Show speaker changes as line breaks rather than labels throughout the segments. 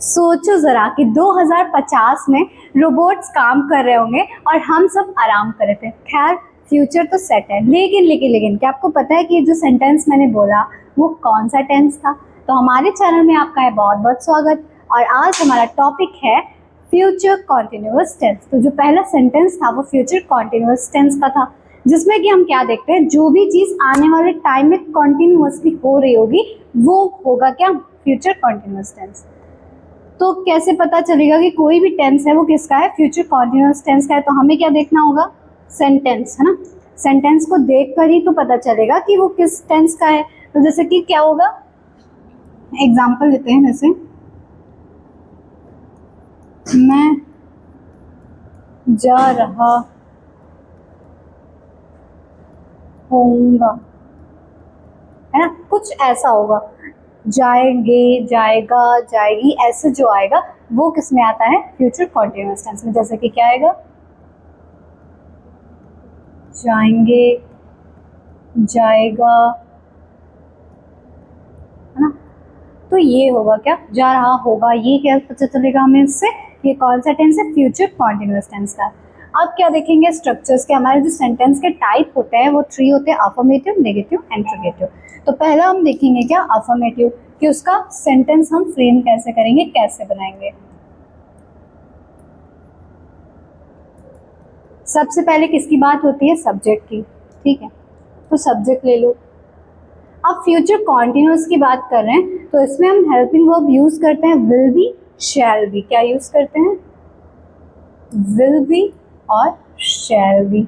सोचो जरा कि 2050 में रोबोट्स काम कर रहे होंगे और हम सब आराम कर रहे थे। खैर फ्यूचर तो सेट है, लेकिन क्या आपको पता है कि जो सेंटेंस मैंने बोला वो कौन सा टेंस था? तो हमारे चैनल में आपका है बहुत बहुत स्वागत। और आज हमारा टॉपिक है फ्यूचर कॉन्टिन्यूअस टेंस। तो जो पहला सेंटेंस था वो फ्यूचर कॉन्टिन्यूअस टेंस का था, जिसमें कि हम क्या देखते हैं, जो भी चीज आने वाले टाइम में कॉन्टिन्यूअसली हो रही होगी वो होगा क्या? Future continuous tense. तो कैसे पता चलेगा कि कोई भी टेंस है वो किसका है? फ्यूचर कॉन्टिन्यूअस टेंस का है। तो हमें क्या देखना होगा? सेंटेंस, है ना। सेंटेंस को देखकर ही तो पता चलेगा कि वो किस टेंस का है। तो जैसे कि क्या होगा, एग्जांपल लेते हैं। जैसे मैं जा रहा होऊंगा, है ना, कुछ ऐसा होगा। जाएंगे, जाएगा, जाएगी, ऐसे जो आएगा वो किस में आता है? फ्यूचर कॉन्टिन्यूअस टेंस में। जैसे कि क्या आएगा? जाएंगे, जाएगा, है ना। तो ये होगा क्या? जा रहा होगा। ये क्या पता चलेगा हमें इससे? ये कौन सा टेंस है? फ्यूचर कॉन्टिन्यूअस टेंस का। अब क्या देखेंगे स्ट्रक्चर्स के? हमारे जो सेंटेंस के टाइप होते हैं वो 3 होते हैं, अफर्मेटिव, नेगेटिव, इंट्रोगेटिव। तो पहला हम देखेंगे क्या? अफर्मेटिव, कि उसका सेंटेंस हम फ्रेम कैसे करेंगे, कैसे बनाएंगे। सबसे पहले किसकी बात होती है? सब्जेक्ट की, ठीक है। तो सब्जेक्ट ले लो। अब फ्यूचर कॉन्टिन्यूअस की बात कर रहे हैं तो इसमें हम हेल्पिंग वर्ब यूज करते हैं विल बी, शैल बी। क्या यूज करते हैं? विल बी और शैल बी।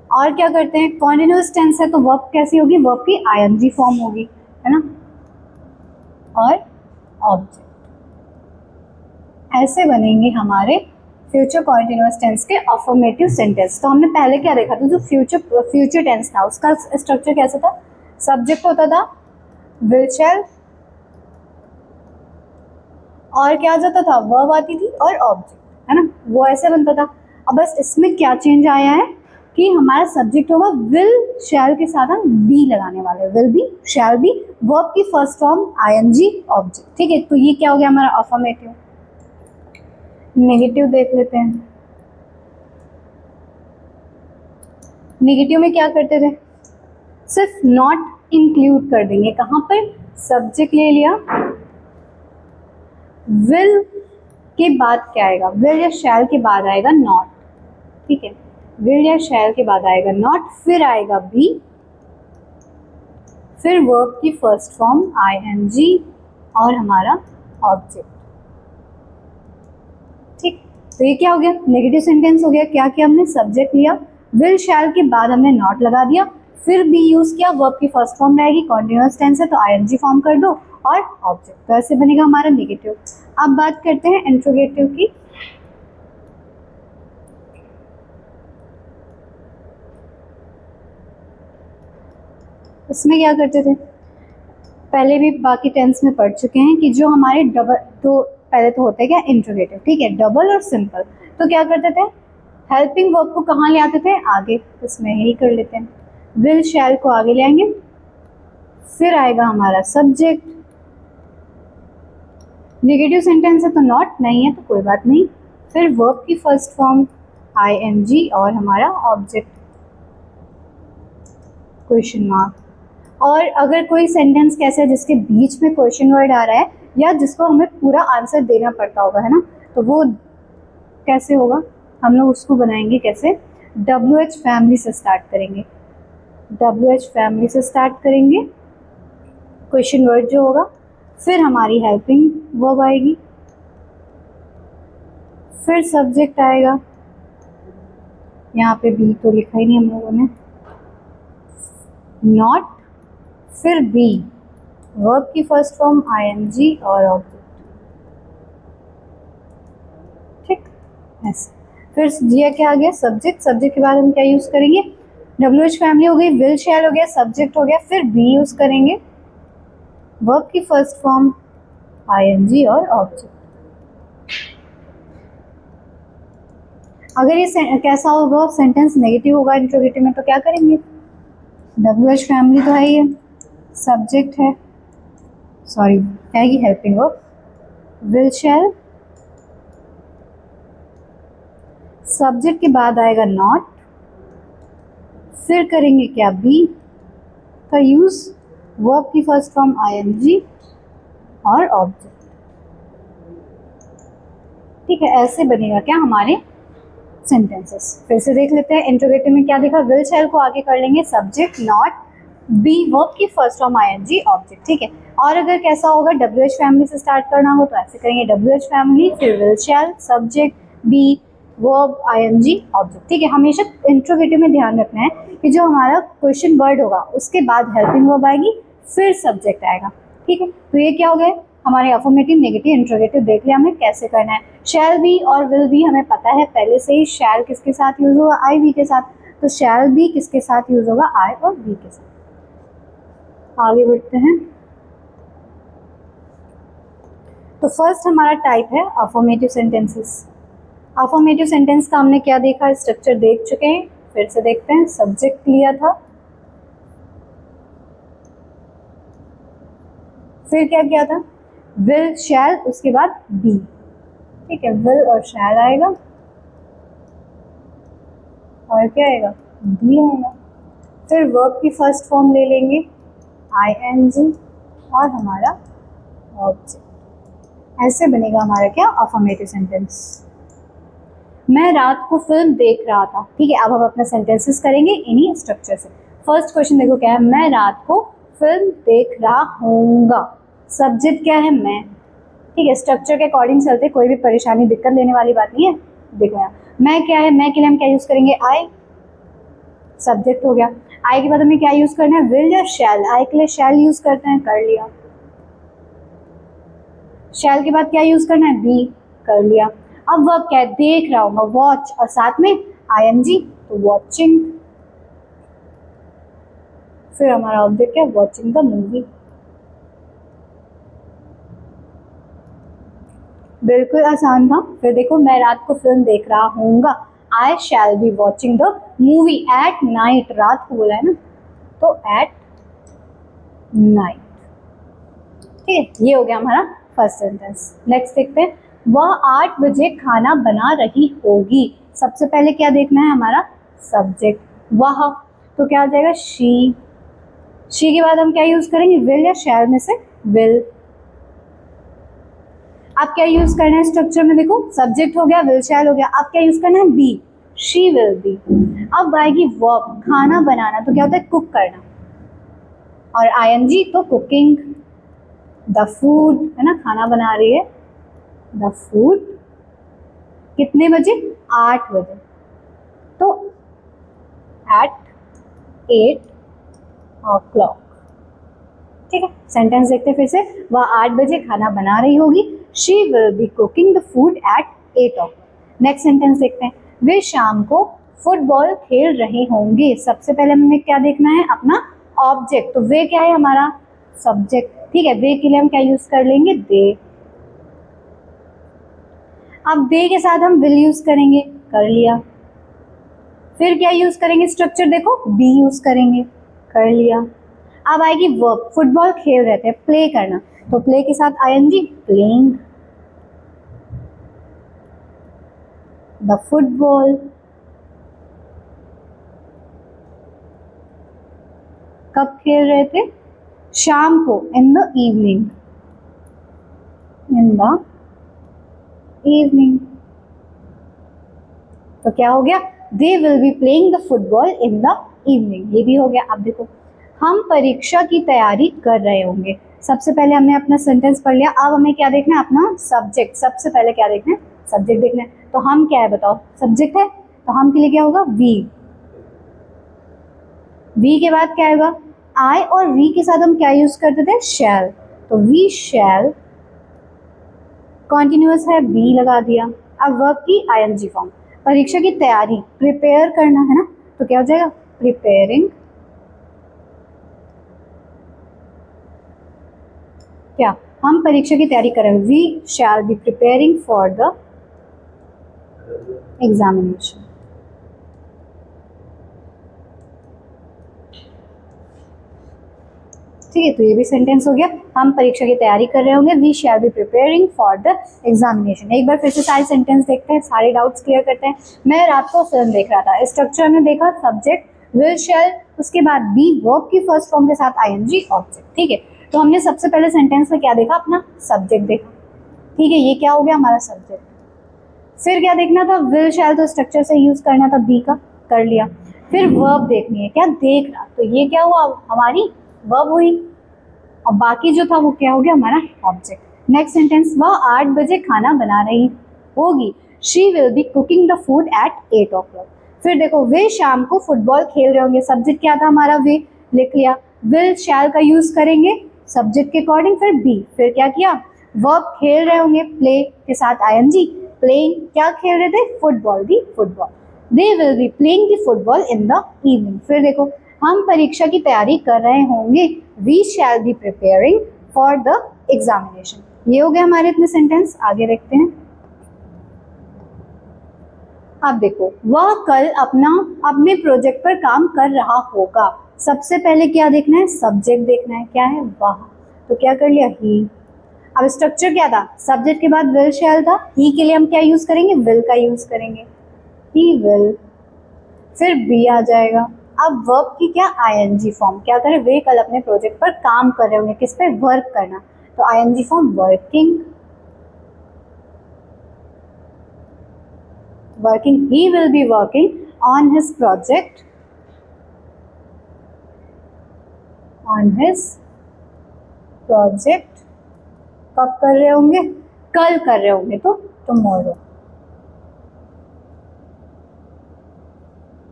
और क्या करते हैं? कॉन्टिन्यूअस टेंस है तो वर्ब कैसी होगी? वर्ब की आईएनजी फॉर्म होगी, है ना, और ऑब्जेक्ट। ऐसे बनेंगे हमारे फ्यूचर कॉन्टिन्यूअस टेंस के अफर्मेटिव सेंटेंस। तो हमने पहले क्या देखा था? जो फ्यूचर टेंस था उसका स्ट्रक्चर कैसा था? सब्जेक्ट होता था विल, शैल, और क्या आ जाता था? वर्ब आती थी और ऑब्जेक्ट, है ना, वो ऐसे बनता था। अब बस इसमें क्या चेंज आया है कि हमारा सब्जेक्ट होगा विल, शैल के साथ हम बी लगाने वाले हैं। Will be, shall be, verb की फर्स्ट फॉर्म आईएनजी, ऑब्जेक्ट, ठीक है। तो ये क्या हो गया हमारा अफर्मेटिव। नेगेटिव देख लेते हैं। नेगेटिव में क्या करते थे? सिर्फ नॉट इंक्लूड कर देंगे। कहाँ पर? सब्जेक्ट ले लिया, विल के बाद क्या आएगा? विल या शैल के बाद आएगा नॉट, ठीक है। विल या शैल के बाद आएगा नॉट, फिर आएगा बी, फिर वर्ब की फर्स्ट फॉर्म आईएनजी और हमारा ऑब्जेक्ट, ठीक। तो ये क्या हो गया? नेगेटिव सेंटेंस हो गया। क्या किया हमने? सब्जेक्ट लिया, विल शैल के बाद हमने नॉट लगा दिया, फिर बी यूज किया, वर्ब की फर्स्ट फॉर्म रहेगी, कॉन्टिन्यूअस टेंस है तो आईएनजी फॉर्म कर दो और ऑब्जेक्ट। तो ऐसे बनेगा हमारा नेगेटिव। अब बात करते हैं इंट्रोगेटिव की। इसमें क्या करते थे? पहले भी बाकी टेंस में पढ़ चुके हैं कि जो हमारे डबल, तो पहले तो होता है क्या? इंट्रोगेटिव, ठीक है, डबल और सिंपल। तो क्या करते थे? हेल्पिंग वर्ब को कहाँ ले आते थे? आगे। इसमें यही कर लेते हैं, विल शैल को आगे ले आएंगे, फिर आएगा हमारा सब्जेक्ट। नेगेटिव सेंटेंस है तो नॉट नहीं है तो कोई बात नहीं, फिर वर्ब की फर्स्ट फॉर्म आईएनजी और हमारा ऑब्जेक्ट, क्वेश्चन मार्क। और अगर कोई सेंटेंस कैसे है जिसके बीच में क्वेश्चन वर्ड आ रहा है या जिसको हमें पूरा आंसर देना पड़ता होगा, है ना, तो वो कैसे होगा? हम लोग उसको बनाएंगे कैसे? WH फैमिली से स्टार्ट करेंगे। WH फैमिली से स्टार्ट करेंगे, क्वेश्चन वर्ड जो होगा, फिर हमारी हेल्पिंग वर्ब आएगी, फिर सब्जेक्ट आएगा। यहाँ पे बी तो लिखा ही नहीं हम लोगों ने, नॉट, फिर बी, वर्ब की फर्स्ट फॉर्म आईएनजी और ऑब्जेक्ट, ठीक। ऐसे फिर ये क्या आ गया? सब्जेक्ट। सब्जेक्ट के बाद हम क्या यूज करेंगे? WH फैमिली हो गई, विल शैल हो गया, सब्जेक्ट हो गया, फिर बी यूज करेंगे, वर्ब की फर्स्ट फॉर्म आईएनजी और ऑब्जेक्ट। अगर ये कैसा होगा? सेंटेंस नेगेटिव होगा इंट्रोगेटिव में, तो क्या करेंगे? WH फैमिली तो है ही है, सब्जेक्ट है, सॉरी है helping verb, will shall, subject के बाद आएगा नॉट, फिर करेंगे क्या, बी का यूज, वर्ब की फर्स्ट फॉर्म आईएनजी और ऑब्जेक्ट। ठीक है, ऐसे बनेगा क्या हमारे सेंटेंसेस। फिर से देख लेते हैं, इंट्रोगेटिव में क्या देखा, विल शैल को आगे कर लेंगे सब्जेक्ट नॉट, बी वर्ब की फर्स्ट फॉर्म आईएनजी ऑब्जेक्ट। ठीक है, और अगर कैसा होगा, डब्ल्यूएच फैमिली से स्टार्ट करना हो तो ऐसे करेंगे, डब्ल्यूएच फैमिली, फिर will shall, subject, be verb ING object. ठीक है, हमेशा इंट्रोगेटिव में ध्यान रखना है कि जो हमारा क्वेश्चन वर्ड होगा उसके बाद हेल्पिंग वर्ब आएगी, फिर सब्जेक्ट आएगा। ठीक है, तो ये क्या हो गए हमारे अफर्मेटिव, नेगेटिव, इंट्रोगेटिव देख लिया हमें कैसे करना है। शैल बी और विल बी हमें पता है पहले से ही, शैल किसके साथ यूज होगा, आई वी के साथ, तो शैल बी किसके साथ यूज होगा, आई और वी के साथ। आगे बढ़ते हैं, तो फर्स्ट हमारा टाइप है अफर्मेटिव सेंटेंसेस। अफर्मेटिव सेंटेंस का हमने क्या देखा, स्ट्रक्चर देख चुके हैं, फिर से देखते हैं। सब्जेक्ट लिया था, फिर क्या किया था, विल शैल, उसके बाद बी। ठीक है, विल और शैल आएगा और क्या आएगा, बी आएगा। फिर वर्ब की फर्स्ट फॉर्म ले लेंगे आईएनजी और हमारा ऑब्जेक्ट। ऐसे बनेगा हमारा क्या, अफर्मेटिव सेंटेंस। मैं रात को फिल्म देख रहा था। ठीक है, अब हम अपना सेंटेंसेस करेंगे इन्हीं स्ट्रक्चर से। फर्स्ट क्वेश्चन देखो क्या है, मैं रात को फिल्म देख रहा हूँगा, सब्जेक्ट क्या है, मैं। ठीक है, स्ट्रक्चर के अकॉर्डिंग चलते, कोई भी परेशानी दिक्कत लेने वाली बात नहीं है। देखो यहाँ मैं क्या है, मैं के लिए हम क्या यूज करेंगे, आई, सब्जेक्ट हो गया। आई के बाद हमें क्या यूज करना है, विल या शैल, आई के लिए शैल यूज करते हैं, कर लिया। शैल के बाद क्या यूज करना है, बी, कर लिया। अब वर्ब क्या है, देख रहा हूँ, वॉच, और साथ में आईएनजी, तो वॉचिंग। फिर हमारा ऑब्जेक्ट है वॉचिंग द मूवी। बिल्कुल आसान था। फिर देखो, मैं रात को फिल्म देख रहा हूँगा, I shall be watching the movie at night, रात को बोला है ना, तो एट नाइट। ठीक है, ये हो गया हमारा फर्स्ट सेंटेंस। नेक्स्ट देखते हैं, वह 8 बजे खाना बना रही होगी। सबसे पहले क्या देखना है, हमारा सब्जेक्ट वह, तो क्या आ जाएगा, शी। शी के बाद हम क्या यूज करेंगे, विल या शैल में से विल। आप क्या यूज करना है स्ट्रक्चर में, देखो सब्जेक्ट हो गया, विल शैल हो गया, अब क्या यूज करना है, बी, शी विल बी। अब आएगी वर्ब, खाना बनाना, तो क्या होता है, कुक करना, और आईएनजी तो कुकिंग, द फूड है ना, खाना बना रही है, द फूड। कितने बजे, 8 बजे, तो एट 8 o'clock। ठीक है, सेंटेंस देखते हैं फिर से, वह 8 बजे खाना बना रही होगी, she will be cooking the food at 8 o'clock। Next sentence देखते हैं, वे शाम को फुटबॉल खेल रहे होंगे। सबसे पहले हमें क्या देखना है, अपना ऑब्जेक्ट, तो वे क्या है, हमारा सब्जेक्ट। ठीक है, वे के लिए हम क्या यूज कर लेंगे, दे। अब दे के साथ हम विल यूज करेंगे, कर लिया। फिर क्या यूज करेंगे, स्ट्रक्चर देखो, बी यूज करेंगे, कर लिया। अब आएगी वर्ब, फुटबॉल खेल रहे थे, प्ले करना, तो प्ले के साथ आईएनजी, प्लेइंग द फुटबॉल। कब खेल रहे थे, शाम को, इन the evening, in the evening. तो क्या हो गया, दे will be playing the football in the evening, ये भी हो गया। अब देखो, हम परीक्षा की तैयारी कर रहे होंगे। सबसे पहले हमने अपना सेंटेंस पढ़ लिया, अब हमें क्या देखना है, अपना सब्जेक्ट। सबसे पहले क्या देखना है, सब्जेक्ट देखना है। तो हम क्या है बताओ, सब्जेक्ट है, तो हम के लिए क्या होगा, वी। वी के बाद क्या होगा, आई, और वी के साथ हम क्या यूज करते थे, शैल, तो वी शैल, कॉन्टिन्यूअस है, बी लगा दिया। अब वर्ब की आईएनजी फॉर्म, परीक्षा की तैयारी, प्रिपेयर करना है ना, तो क्या हो जाएगा, प्रिपेयरिंग। क्या, हम परीक्षा की तैयारी कर रहे हैं, we shall be preparing for the examination. ठीक है, तो ये भी सेंटेंस हो गया। हम परीक्षा की तैयारी कर रहे होंगे, we shall be preparing for the examination. एक बार फिर से सारे सेंटेंस देखते हैं, सारे डाउट्स क्लियर करते हैं। मैं रात को फिल्म देख रहा था, स्ट्रक्चर में देखा सब्जेक्ट विल शैल, उसके बाद बी वर्ब की फर्स्ट फॉर्म के साथ आईएनजी ऑब्जेक्ट। ठीक है, तो हमने सबसे पहले सेंटेंस में क्या देखा, अपना सब्जेक्ट देखा। ठीक है, ये क्या हो गया हमारा सब्जेक्ट। फिर क्या देखना था, विल शैल तो स्ट्रक्चर से यूज करना था, बी का कर लिया। फिर वर्ब देखनी है, क्या देखना, तो ये क्या हुआ, हमारी वर्ब हुई, और बाकी जो था वो क्या हो गया, हमारा ऑब्जेक्ट। नेक्स्ट सेंटेंस, वह 8 बजे खाना बना रही होगी, she will be cooking the food at 8 o'clock। फिर देखो, वे शाम को फुटबॉल खेल रहे होंगे, सब्जेक्ट क्या था हमारा, वे लिख लिया। विल शैल का यूज करेंगे सब्जेक्ट के अकॉर्डिंग, फिर बी, फिर क्या किया, वर्ब खेल रहे होंगे, प्ले के साथ आईएनजी, प्लेइंग, क्या खेल रहे थे, football, the football, they will be playing the football in the evening. फिर देखो, हम परीक्षा की तैयारी कर रहे होंगे, we shall be preparing for the examination. ये हो गए हमारे इतने सेंटेंस। आगे देखते हैं। अब देखो, वह कल अपने प्रोजेक्ट पर काम कर रहा होगा। सबसे पहले क्या देखना है, सब्जेक्ट देखना है, क्या है, वह, तो क्या कर लिया, ही। अब स्ट्रक्चर क्या था, सब्जेक्ट के बाद विल शैल था, ही के लिए हम क्या यूज करेंगे, विल का यूज करेंगे, ही विल। फिर बी आ जाएगा। अब वर्ब की क्या, आईएनजी फॉर्म, क्या करें, वे कल अपने प्रोजेक्ट पर काम कर रहे होंगे, किस पे, वर्क करना, तो ING form working, working, he will be working on his project, on his project, कब कर रहे होंगे, कल कर रहे होंगे, तो टुमारो।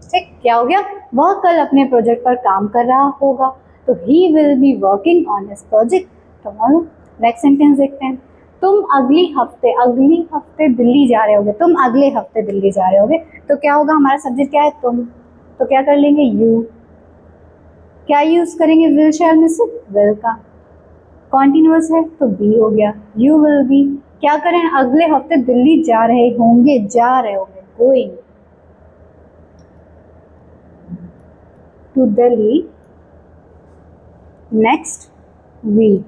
ठीक, क्या हो गया, वह कल अपने प्रोजेक्ट पर काम कर रहा होगा, तो ही will be working on his project tomorrow. Next sentence देखते हैं। तुम अगले हफ्ते दिल्ली जा रहे होगे, तुम अगले हफ्ते दिल्ली जा रहे होगे, तो क्या होगा, हमारा सब्जेक्ट क्या है, तुम, तो क्या कर लेंगे, यू। क्या यूज करेंगे, विल शैल में से विल का, कॉन्टिन्यूअस है तो बी हो गया, यू विल बी, क्या करें, अगले हफ्ते दिल्ली जा रहे होंगे, going to Delhi next week,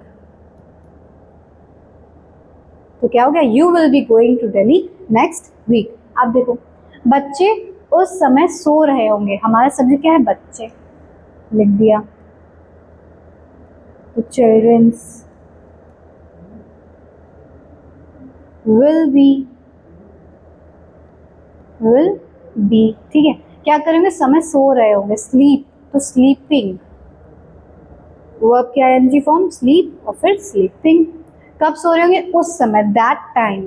तो क्या हो गया, you will be going to Delhi next week. अब देखो, बच्चे उस समय सो रहे होंगे, हमारा सब्जेक्ट क्या है, बच्चे, लिख दिया, तो चिल्ड्रंस विल बी, ठीक है, क्या करेंगे, समय सो रहे होंगे, स्लीप, तो स्लीपिंग, वर्ब की आईएनजी फॉर्म स्लीप, और फिर स्लीपिंग। कब सो रहे होंगे, उस समय, दैट टाइम,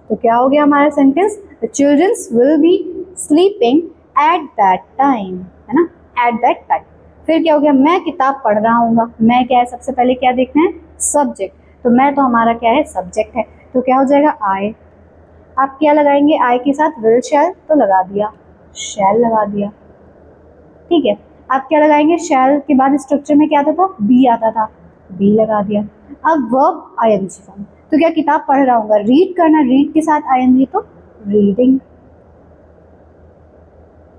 तो क्या हो गया हमारा sentence, the childrens will be sleeping at that time, है ना, एट दैट टाइम। फिर क्या हो गया, मैं किताब पढ़ रहा हूँ, मैं क्या है, सबसे पहले क्या देखना है, सब्जेक्ट, तो मैं तो हमारा क्या है, सब्जेक्ट है, तो क्या हो जाएगा, आई। आप क्या लगाएंगे, आई के साथ विल शैल, तो लगा दिया, शैल लगा दिया, ठीक है। आप क्या लगाएंगे, शैल के बाद स्ट्रक्चर में क्या आता था, बी आता था, बी लगा दिया। अब वर्ब आईएनजी फॉर्म, तो क्या, किताब पढ़ रहा हूँ, रीड करना, रीड के साथ आईएनजी, तो रीडिंग,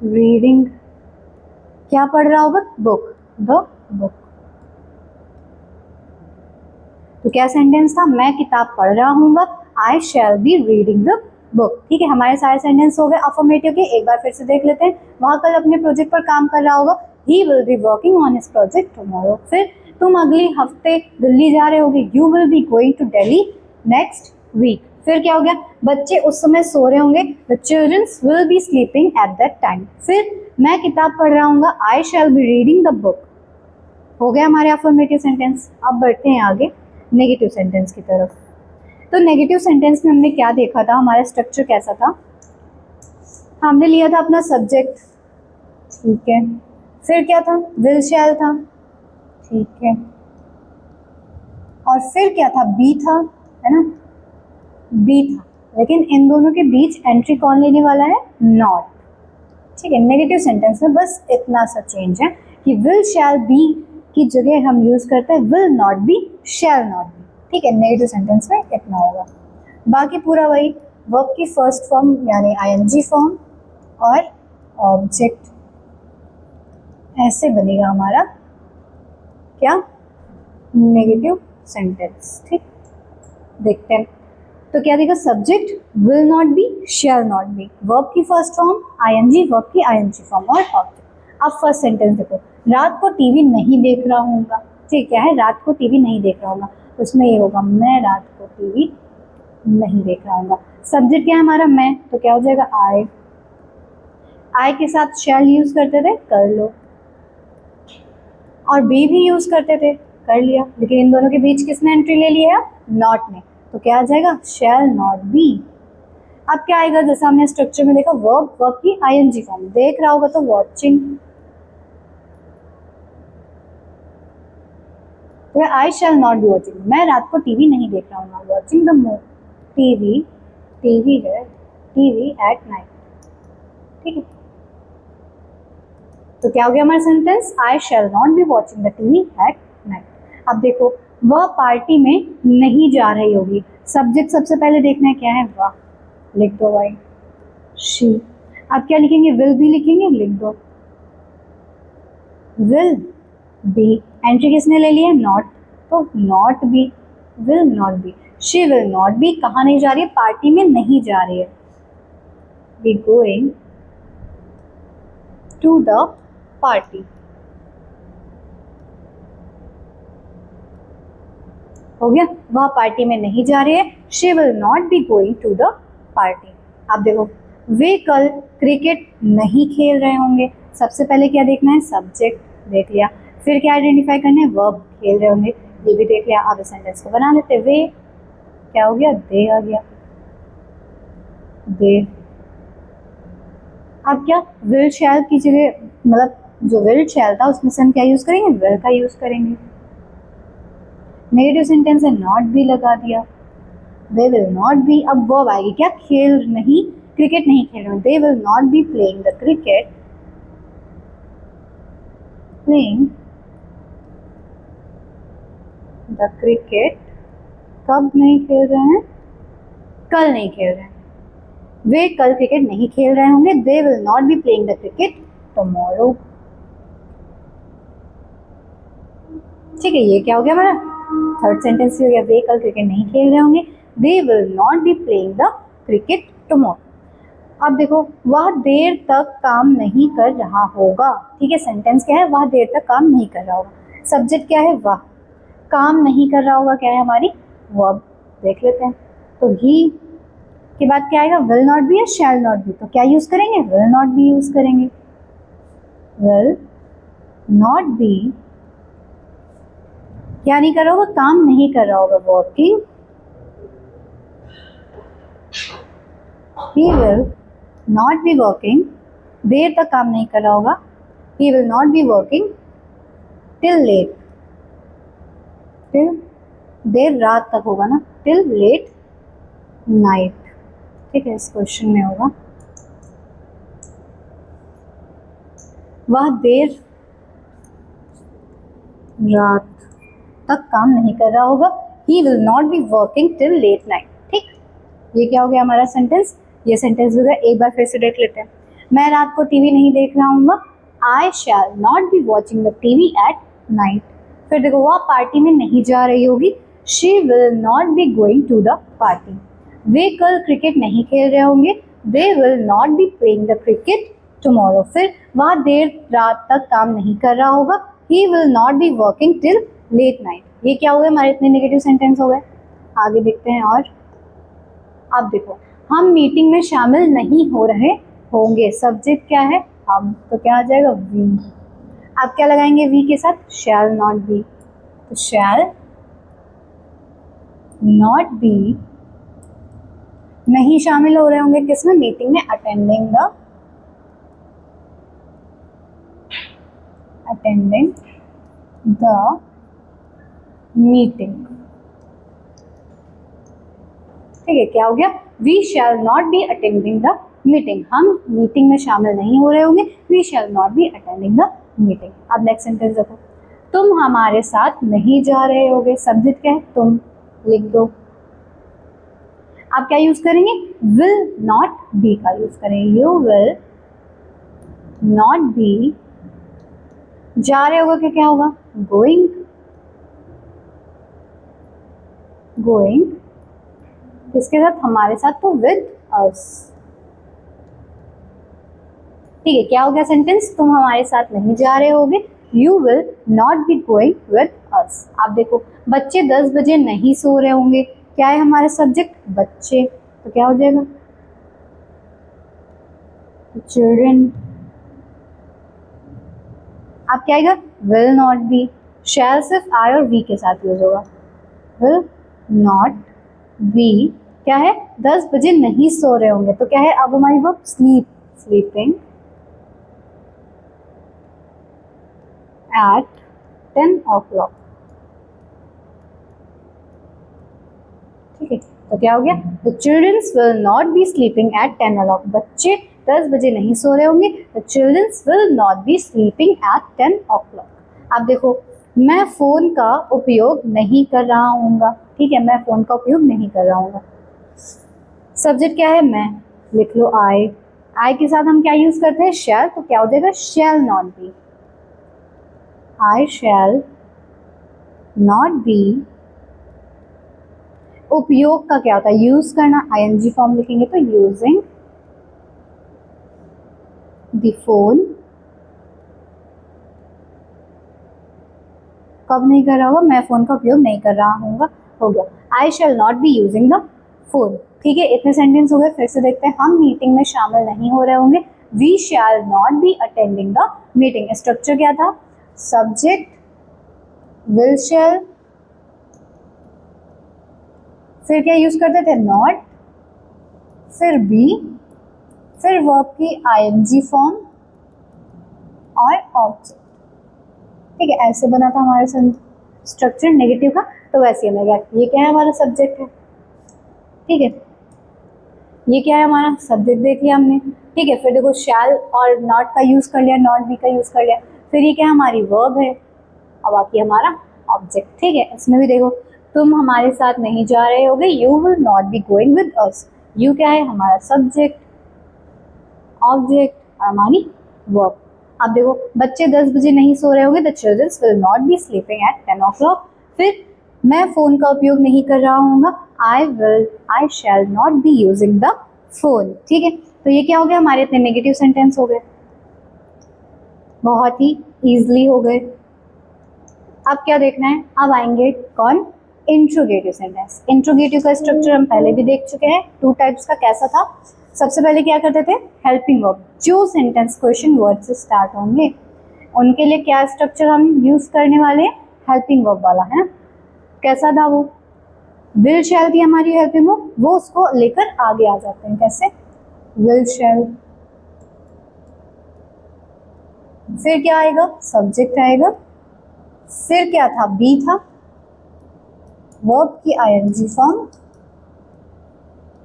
रीडिंग, क्या पढ़ रहा होगा, बुक, द बुक, तो क्या सेंटेंस था, मैं किताब पढ़ रहा हूँ, I shall be reading the book. ठीक है, हमारे सारे सेंटेंस हो गए अफर्मेटिव के। एक बार फिर से देख लेते हैं। वहाँ कल अपने प्रोजेक्ट पर काम कर रहा होगा, he will be working on his project tomorrow. फिर तुम अगले हफ्ते दिल्ली जा रहे होगे, you will be going to Delhi next week. फिर क्या हो गया, बच्चे उस समय सो रहे होंगे, the childrens will be sleeping at that time. फिर मैं किताब पढ़ रहा हूँ, I shall be reading the book. हो गया हमारे अफर्मेटिव सेंटेंस। अब बढ़ते हैं आगे नेगेटिव सेंटेंस की तरफ। तो नेगेटिव सेंटेंस में हमने क्या देखा था, हमारा स्ट्रक्चर कैसा था, हमने लिया था अपना सब्जेक्ट, ठीक है, फिर क्या था, विल शैल था, ठीक है, और फिर क्या था, बी था, है ना, बी था, लेकिन इन दोनों के बीच एंट्री कौन लेने वाला है, नॉट। ठीक है, नेगेटिव सेंटेंस में बस इतना सा चेंज है कि विल शैल बी की जगह हम यूज करते हैं will not B, shell not B. ठीक है, नेगेटिव सेंटेंस में इतना होगा, बाकी पूरा वही, वर्ब की फर्स्ट फॉर्म यानी आईएनजी फॉर्म और ऑब्जेक्ट, ऐसे बनेगा हमारा क्या, नेगेटिव सेंटेंस। ठीक, देखते हैं। तो क्या देखो, subject will not B, shell not B, verb की फर्स्ट फॉर्म आईएनजी, वर्ब की आईएनजी फॉर्म और ऑब्जेक्ट। अब फर्स्ट सेंटेंस देखो, रात को टीवी नहीं देख रहा हूँगा। ठीक, क्या है, रात को टीवी नहीं देख रहा हूँगा, उसमें ये होगा मैं रात को टीवी नहीं देख रहा हूँगा। सब्जेक्ट क्या है हमारा, मैं, तो क्या हो जाएगा आई के साथ शैल यूज करते थे, कर लो, और बी भी यूज करते थे, कर लिया, लेकिन इन दोनों के बीच किसने एंट्री ले लिया है, नॉट ने, तो क्या आ जाएगा, शैल नॉट बी। अब क्या आएगा, जैसे हमने स्ट्रक्चर में देखा, वर्ब, वर्ब की आईएनजी फॉर्म, देख रहा होगा तो वॉचिंग, तो आई शैल नॉट बी वॉचिंग, मैं रात को टीवी नहीं देख रहा हूँ, वॉचिंग द टीवी, टीवी है, टीवी एट नाइट। ठीक है, तो क्या हो गया हमारा sentence, I shall not be watching the TV at night. अब देखो, वह पार्टी में नहीं जा रही होगी, सब्जेक्ट सबसे पहले देखना है क्या है, वह, लिख दो भाई, शी। अब क्या लिखेंगे, विल भी लिखेंगे, लिख दो, विल बी, एंट्री किसने ले लिया, नॉट, तो not be, will not B, she will not B, कहाँ नहीं जा रही है, पार्टी में नहीं जा रही है, be going to the party. हो गया, वह पार्टी में नहीं जा रही है, she will not be going to the party. अब देखो, वे कल क्रिकेट नहीं खेल रहे होंगे, सबसे पहले क्या देखना है, सब्जेक्ट देख लिया, फिर क्या आइडेंटिफाई करना है, वर्ब, खेल रहे होंगे, ये भी देख लिया। अब सेंटेंस को बना लेते, वे क्या हो गया, दे आ गया, दे। अब क्या, विल शैल की जगह, मतलब जो विल शैल था उसमें से हम क्या यूज करेंगे, विल का यूज करेंगे। नेगेटिव सेंटेंस है, नॉट बी लगा दिया, दे विल नॉट बी। अब वर्ब आएगी क्या, खेल नहीं, क्रिकेट नहीं खेल रहे, दे will not be playing the cricket, playing the cricket, कब नहीं खेल रहे हैं, कल नहीं खेल रहे हैं, वे कल क्रिकेट नहीं खेल रहे होंगे, they will not be playing the cricket tomorrow. ठीक है, ये क्या हो गया हमारा, थर्ड सेंटेंस हो गया, वे कल क्रिकेट नहीं खेल रहे होंगे, they will not be playing the cricket tomorrow. अब देखो, वह देर तक काम नहीं कर रहा होगा। ठीक है, सेंटेंस क्या है, वह देर तक काम नहीं कर रहा होगा, सब्जेक्ट क्या है, वह, काम नहीं कर रहा होगा क्या है हमारी, वर्ब, देख लेते हैं। तो ही के बाद क्या आएगा, विल नॉट बी या शैल नॉट बी, तो क्या यूज करेंगे, विल नॉट बी यूज करेंगे, विल नॉट बी, क्या नहीं कर रहा होगा, काम नहीं कर रहा होगा, working, he will not be working, देर तक काम नहीं कर रहा होगा, he will not be working till late, till देर रात तक होगा ना, टिल लेट नाइट। ठीक है, इस क्वेश्चन में होगा, वह देर रात तक काम नहीं कर रहा होगा, he will not be working till late night. ठीक, ये क्या हो गया हमारा सेंटेंस, ये सेंटेंस हो गया। एक बार फिर से देख लेते हैं, मैं रात को टीवी नहीं देख रहा हूँ, I shall not be watching the TV at night. फिर देखो, वह पार्टी में नहीं जा रही होगी, she will not be going to the party. वे कल क्रिकेट नहीं खेल रहे होंगे, they will not be playing the cricket tomorrow. फिर वह देर रात तक काम नहीं कर रहा होगा, he will not be working till late night. ये क्या हो गए हमारे इतने नेगेटिव सेंटेंस हो गए। आगे देखते हैं। और अब देखो, हम मीटिंग में शामिल नहीं हो रहे होंगे, सब्जेक्ट क्या है, हम, तो क्या आ जाएगा, वी। अब क्या लगाएंगे वी के साथ, शैल नॉट बी, तो शैल नॉट बी नहीं शामिल हो रहे होंगे किसमें, मीटिंग में, अटेंडिंग द मीटिंग। ठीक है, क्या हो गया, we shall not be attending the meeting, हम मीटिंग में शामिल नहीं हो रहे होंगे, we shall not be attending the meeting. अब नेक्स्ट सेंटेंस देखो, तुम हमारे साथ नहीं जा रहे होगे, सब्जेक्ट क्या है, तुम, लिख दो। अब क्या यूज करेंगे, विल नॉट बी का यूज करेंगे, यू विल नॉट बी जा रहे होगा कि क्या होगा, गोइंग, गोइंग किसके साथ, हमारे साथ, तो विद अस। ठीक है, क्या हो गया सेंटेंस, तुम हमारे साथ नहीं जा रहे होगे, you will not be going with us. आप देखो, बच्चे 10 बजे नहीं सो रहे होंगे, क्या है हमारा सब्जेक्ट, बच्चे, तो क्या हो जाएगा, चिल्ड्रन। अब क्या आएगा, विल नॉट बी, शैल सिर्फ आई और वी के साथ यूज होगा, विल नॉट बी क्या है, 10 बजे नहीं सो रहे होंगे, तो क्या है अब हमारी verb sleep, sleeping at 10 o'clock। ठीक है, तो क्या हो गया, the childrens will not be sleeping at 10 o'clock। बच्चे 10 बजे नहीं सो रहे होंगे, the childrens will not be sleeping at 10 o'clock। आप देखो, मैं फोन का उपयोग नहीं कर रहा हूँगा, ठीक है, मैं फोन का उपयोग नहीं कर रहा हूँगा। सब्जेक्ट क्या है, मैं, लिख लो आई, आई के साथ हम क्या यूज करते हैं, शैल, तो क्या हो जाएगा, शैल not B, I shall not B. उपयोग का क्या होता है, यूज करना, आईएनजी फॉर्म लिखेंगे तो यूजिंग द फोन, कब नहीं कर रहा होगा, मैं फोन का उपयोग नहीं कर रहा हूँ, हो गया, I shall not be using the phone. ठीक है, इतने सेंटेंस हो गए, फिर से देखते हैं, हम मीटिंग में शामिल नहीं हो रहे होंगे, we shall not be attending the meeting. Structure क्या था, सब्जेक्ट विल शैल, फिर क्या यूज करते थे, नॉट, फिर बी, फिर वर्ब की आईएनजी फॉर्म और ऑब्जेक्ट। ठीक है, ऐसे बना था हमारा स्ट्रक्चर नेगेटिव का, तो वैसे ही हमें ये क्या है, हमारा सब्जेक्ट है। ठीक है, ये क्या है, हमारा सब्जेक्ट देख लिया हमने। ठीक है, फिर देखो शैल और नॉट का यूज कर लिया, नॉट बी का यूज कर लिया, फिर ये क्या हमारी वर्ब है, और बाकी हमारा ऑब्जेक्ट। ठीक है, इसमें भी देखो, तुम हमारे साथ नहीं जा रहे होगे, you will not be going with us. You क्या है, हमारा सब्जेक्ट, ऑब्जेक्ट और हमारी वर्ब। अब देखो, बच्चे 10 बजे नहीं सो रहे होंगे, the childrens will not be sleeping at 10 o'clock। फिर मैं फोन का उपयोग नहीं कर रहा हूँ, I shall not be using the phone. ठीक है, तो ये क्या हो गया, हमारे इतने नेगेटिव सेंटेंस हो गए, बहुत ही इजीली हो गए। अब क्या देखना है, अब आएंगे कौन, इंट्रोगेटिव सेंटेंस। इंट्रोगेटिव का स्ट्रक्चर हम पहले भी देख चुके हैं, 2 टाइप्स का। कैसा था, सबसे पहले क्या करते थे, हेल्पिंग वर्ब, जो सेंटेंस क्वेश्चन वर्ड से स्टार्ट होंगे उनके लिए क्या स्ट्रक्चर हम यूज करने वाले हैं, हेल्पिंग वर्ब वाला, है ना। कैसा था वो, विल शैल थी हमारी हेल्पिंग वर्ब, वो उसको लेकर आगे आ जाते हैं, कैसे, विल शैल, फिर क्या आएगा, सब्जेक्ट आएगा, फिर क्या था, बी था, वर्ब की आईएनजी फॉर्म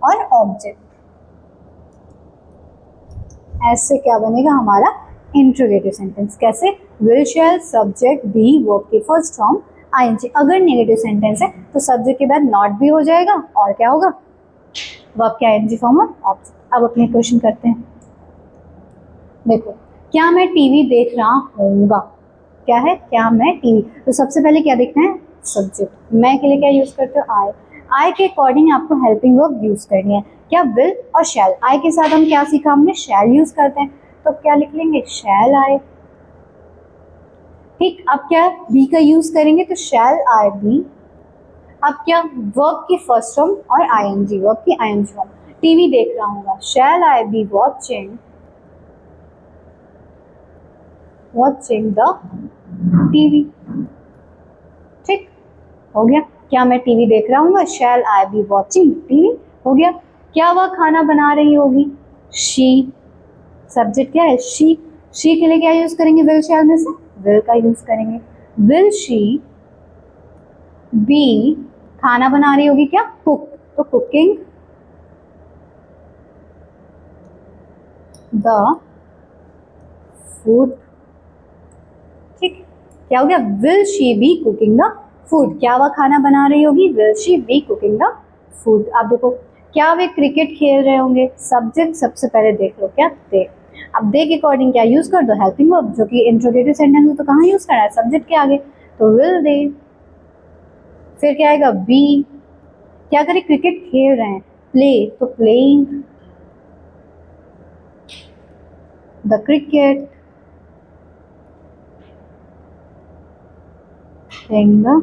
और ऑब्जेक्ट। ऐसे क्या बनेगा हमारा इंट्रोगेटिव सेंटेंस, कैसे, will shall, subject, be, verb की फर्स्ट फॉर्म, आईएनजी। अगर नेगेटिव सेंटेंस है तो सब्जेक्ट के बाद नॉट भी हो जाएगा, और क्या होगा, वर्ब की आईएनजी फॉर्म और ऑब्जेक्ट। अब अपने क्वेश्चन करते हैं। देखो, क्या मैं टीवी देख रहा हूँगा, क्या है, क्या मैं टीवी, तो सबसे पहले क्या देखना है, सब्जेक्ट। मैं के लिए क्या यूज करते हो, आई, आई के अकॉर्डिंग आपको हेल्पिंग वर्ब यूज करनी है, क्या, विल और शैल। आई के साथ हम क्या सीखा हमने, शैल यूज करते हैं, तो क्या लिख लेंगे, शैल आई। ठीक, अब क्या बी का यूज करेंगे, तो शैल आई बी। अब क्या, वर्ब की फर्स्ट फॉर्म और आईएनजी, वर्ब की आईएनजी फॉर्म, टीवी देख रहा हूँ, शैल I be watching the TV. ठीक, हो गया, क्या मैं टीवी देख रहा हूँ, शैल आई बी वॉचिंग टीवी, हो गया। क्या वह खाना बना रही होगी, शी, सब्जेक्ट क्या है, शी, शी के लिए क्या यूज करेंगे, विल शैल में से विल का यूज करेंगे, विल शी बी, खाना बना रही होगी क्या, कुक, तो कुकिंग द फूड। ठीक, क्या हो गया, will she be cooking the food, क्या वह खाना बना रही होगी, will she be cooking the food. अब देखो, क्या वे क्रिकेट खेल रहे होंगे, सब्जेक्ट सबसे पहले देख लो, क्या, दे, अब दे के अकॉर्डिंग क्या यूज कर दो, हेल्पिंग वर्ब, जो कि इंट्रोगेटिव सेंटेंस में तो कहाँ यूज करना है, सब्जेक्ट के आगे, तो विल दे। फिर क्या आएगा, बी, क्या करें, क्रिकेट खेल रहे हैं, प्ले, तो playing the cricket, playing the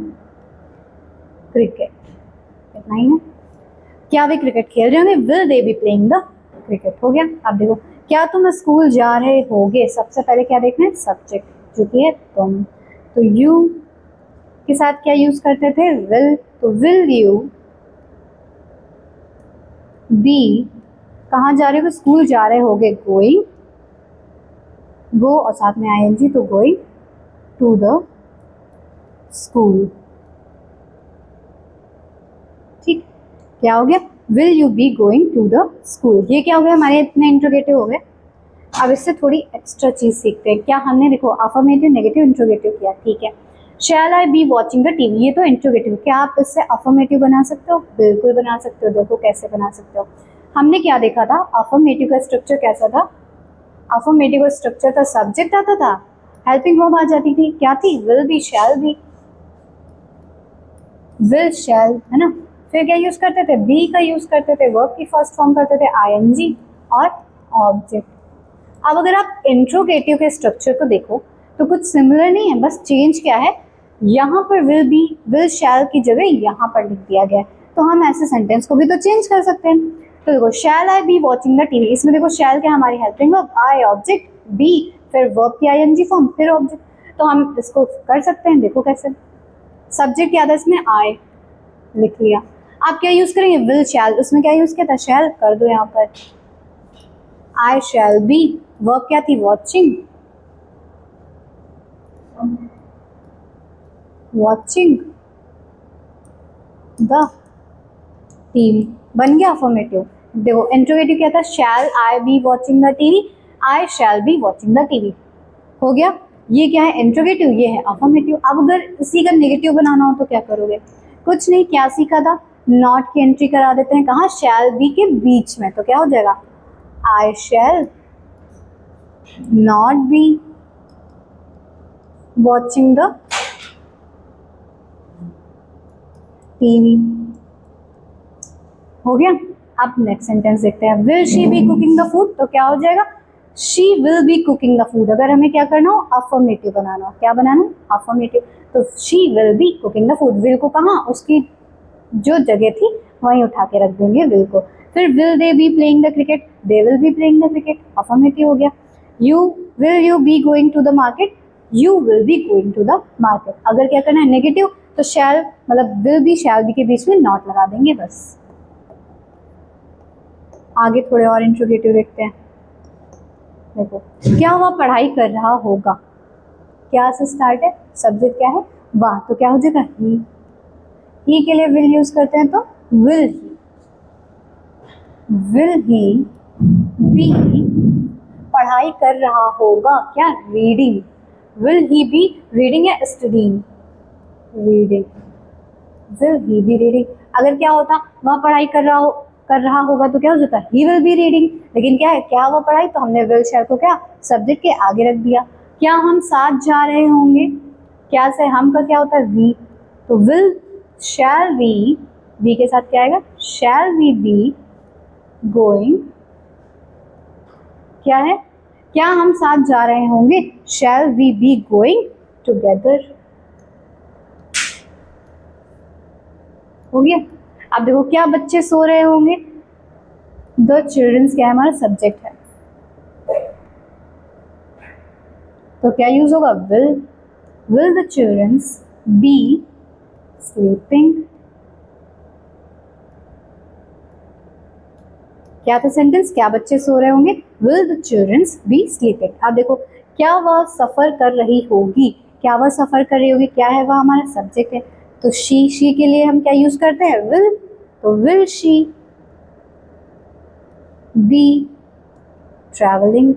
cricket, इतना ही है। क्या वे क्रिकेट खेल रहे होंगे, will they be playing the cricket, हो गया। अब देखो, क्या तुम स्कूल जा रहे होगे, सबसे पहले क्या देखना है, सब्जेक्ट, जो कि है तुम, तो यू के साथ क्या यूज करते थे, विल, तो विल यू बी, कहाँ जा रहे हो, स्कूल जा रहे होगे, गोइंग, गो और साथ में आईएनजी, तो गोइंग टू द स्कूल, ठीक, क्या हो गया, will you be going to the school. ये क्या हो गया, हमारे इतने इंट्रोगेटिव हो गए। अब इससे थोड़ी एक्स्ट्रा चीज सीखते हैं। क्या हमने देखो अफर्मेटिव नेगेटिव इंट्रोगेटिव किया, ठीक है। शैल I be watching the TV, ये तो इंट्रोगेटिव, क्या आप इससे अफर्मेटिव बना सकते हो, बिल्कुल बना सकते हो। देखो कैसे बना सकते हो, हमने क्या देखा था, अफर्मेटिव का स्ट्रक्चर कैसा था, अफर्मेटिव का स्ट्रक्चर था, सब्जेक्ट आता था, हेल्पिंग वर्ब आ जाती थी, क्या थी, will be, shall be, will शैल, है ना। फिर क्या यूज करते थे, बी का यूज करते थे, वर्ब की फर्स्ट फॉर्म करते थे आईएनजी और ऑब्जेक्ट। अब अगर आप इंट्रोगेटिव के स्ट्रक्चर को देखो तो कुछ सिमिलर नहीं है, बस चेंज क्या है, यहाँ पर विल बी, विल शैल की जगह यहाँ पर लिख दिया गया है। तो हम ऐसे सेंटेंस को भी तो चेंज कर सकते हैं। तो देखो, shall I be watching the TV, इसमें देखो शैल क्या हमारी helping verb, I object, be फिर वर्ब की आईएनजी फॉर्म, फिर ऑब्जेक्ट। तो हम इसको कर सकते हैं, देखो कैसे, सब्जेक्ट क्या था इसमें, आई लिख लिया। आप क्या यूज करेंगे, विल शैल, उसमें क्या यूज किया था, शैल, कर दो यहाँ पर, आई शैल बी, वर्ब क्या थी, वॉचिंग, वॉचिंग द टीवी, बन गया अफर्मेटिव। देखो इंट्रोगेटिव क्या था, shall I be watching the TV, I shall be watching the TV, हो गया। ये क्या है, इंट्रोगेटिव, ये है अफर्मेटिव। अब अगर इसी का नेगेटिव बनाना हो तो क्या करोगे, कुछ नहीं, क्या सीखा था, नॉट की एंट्री करा देते हैं, कहाँ, शैल बी के बीच में, तो क्या हो जाएगा, I shall not be watching the TV, हो गया। अब नेक्स्ट सेंटेंस देखते हैं, will she be cooking the food, तो क्या हो जाएगा, she will be cooking the food. अगर हमें क्या करना हो, अफर्मेटिव बनाना हो, क्या बनाना, अफर्मेटिव, तो she will be cooking the food, will को कहाँ, उसकी जो जगह थी वहीं उठा के रख देंगे विल को। फिर will they be playing the cricket, they will be playing the cricket, affirmative हो गया। You will you be going to the market, you will be going to the market. अगर क्या करना है, नेगेटिव, तो शैल मतलब विल बी शैल बी के बीच में नॉट लगा देंगे बस। आगे थोड़े और इंट्रोगेटिव देखते हैं। देखो, क्या वह पढ़ाई कर रहा होगा, क्या से स्टार्ट है, सब्जेक्ट क्या है, वाह, तो क्या हो जाएगा, ही के लिए विल यूज करते हैं, तो विल ही बी पढ़ाई कर रहा होगा, क्या, reading, will he be reading या studying, reading, will he be reading. अगर क्या होता, वह पढ़ाई कर रहा होगा तो क्या हो जाता, ही विल बी रीडिंग, लेकिन क्या है, क्या वो पढ़ाई, तो हमने विल शैल को क्या सब्जेक्ट के आगे रख दिया। क्या हम साथ जा रहे होंगे, क्या से हम का क्या होता है, वी, तो विल शैल वी के साथ क्या आएगा, शैल वी बी गोइंग, क्या है, क्या हम साथ जा रहे होंगे, shall we be going together, हो गया। अब देखो, क्या बच्चे सो रहे होंगे, द चिल्ड्रंस क्या है, हमारा सब्जेक्ट है, तो क्या यूज होगा, will the childrens be sleeping, क्या था सेंटेंस, क्या बच्चे सो रहे होंगे, will the childrens be sleeping. अब देखो, क्या वह सफर कर रही होगी, क्या वह सफर कर रही होगी, क्या है, वह हमारा सब्जेक्ट है, तो शी के लिए हम क्या यूज करते हैं, विल, तो विल शी बी ट्रैवलिंग,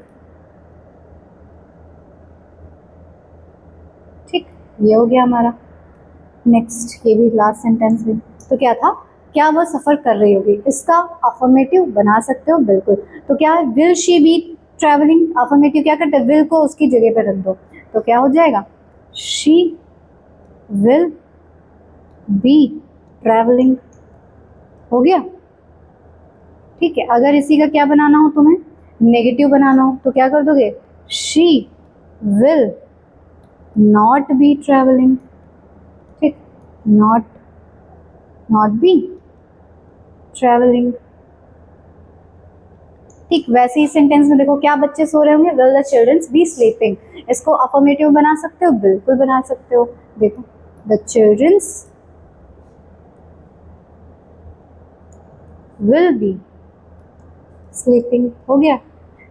ठीक, ये हो गया हमारा। नेक्स्ट, ये भी लास्ट सेंटेंस में, तो क्या था, क्या वह सफर कर रही होगी, इसका अफर्मेटिव बना सकते हो, बिल्कुल। तो क्या है, will she be travelling, affirmative क्या करते हैं, विल को उसकी जगह पर रख दो, तो क्या हो जाएगा, शी विल बी ट्रैवलिंग, हो गया। ठीक है, अगर इसी का क्या बनाना हो तुम्हें, नेगेटिव बनाना हो, तो क्या कर दोगे, she will not be travelling, ठीक, नॉट बी ट्रैवलिंग। ठीक, वैसे ही सेंटेंस में देखो क्या बच्चे सो रहे होंगे, will the childrens be sleeping, इसको अफर्मेटिव बना सकते हो, बिल्कुल बना सकते हो, देखो the childrens will be sleeping, हो गया।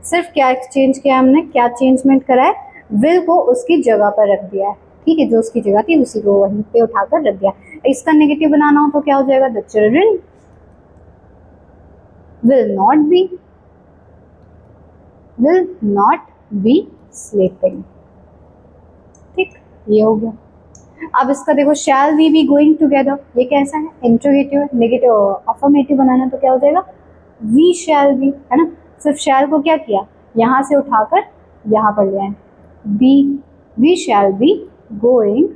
सिर्फ क्या एक्सचेंज किया हमने, क्या चेंजमेंट करा है, विल को उसकी जगह पर रख दिया है, ठीक है, जो उसकी जगह थी उसी को वहीं पे उठाकर रख दिया। इसका नेगेटिव बनाना हो तो क्या हो जाएगा, the children will not be sleeping, ठीक, ये हो गया। अब इसका देखो, shall we be going together, ये कैसा है, इंट्रोगेटिव है, नेगेटिव अफर्मेटिव बनाना तो क्या हो जाएगा, वी शैल बी, है ना, सिर्फ शैल को क्या किया, यहाँ से उठाकर यहाँ पर ले आए, be, we shall be going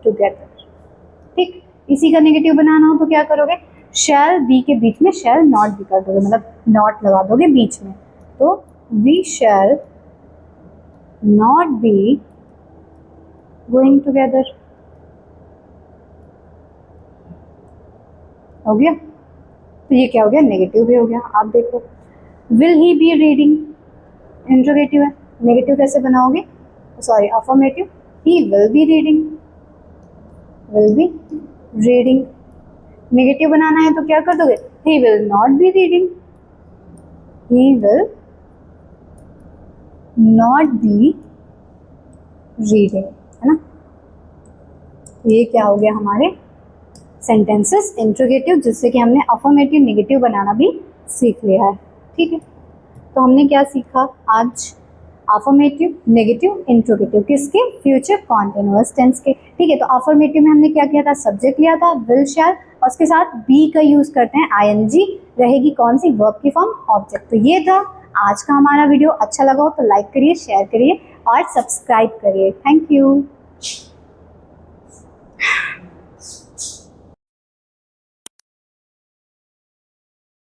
together, ठीक। इसी का नेगेटिव बनाना हो तो क्या करोगे, शैल बी के बीच में शैल नॉट भी कर दोगे, मतलब नॉट लगा दोगे बीच में, तो we shall not be going together, हो गया। तो ये क्या हो गया, नेगेटिव भी हो गया। आप देखो, will he be reading, interrogative है, नेगेटिव कैसे बनाओगे, sorry affirmative, he will be reading, negative बनाना है तो क्या कर दोगे, he will not be reading, he will not be reading, है ना। ये क्या हो गया हमारे सेंटेंसेस इंट्रोगेटिव, जिससे कि हमने अफर्मेटिव नेगेटिव बनाना भी सीख लिया है, ठीक है। तो हमने क्या सीखा आज, अफर्मेटिव नेगेटिव इंट्रोगेटिव, किसके, फ्यूचर कॉन्टिन्यूअस टेंस के, ठीक है। तो अफर्मेटिव में हमने क्या किया था, सब्जेक्ट लिया था विल शैल, और उसके साथ बी का यूज करते हैं, आईएनजी रहेगी कौन सी, वर्ब की फॉर्म, ऑब्जेक्ट। तो ये था आज का हमारा वीडियो, अच्छा लगा हो तो लाइक करिए, शेयर करिए और सब्सक्राइब करिए, थैंक यू।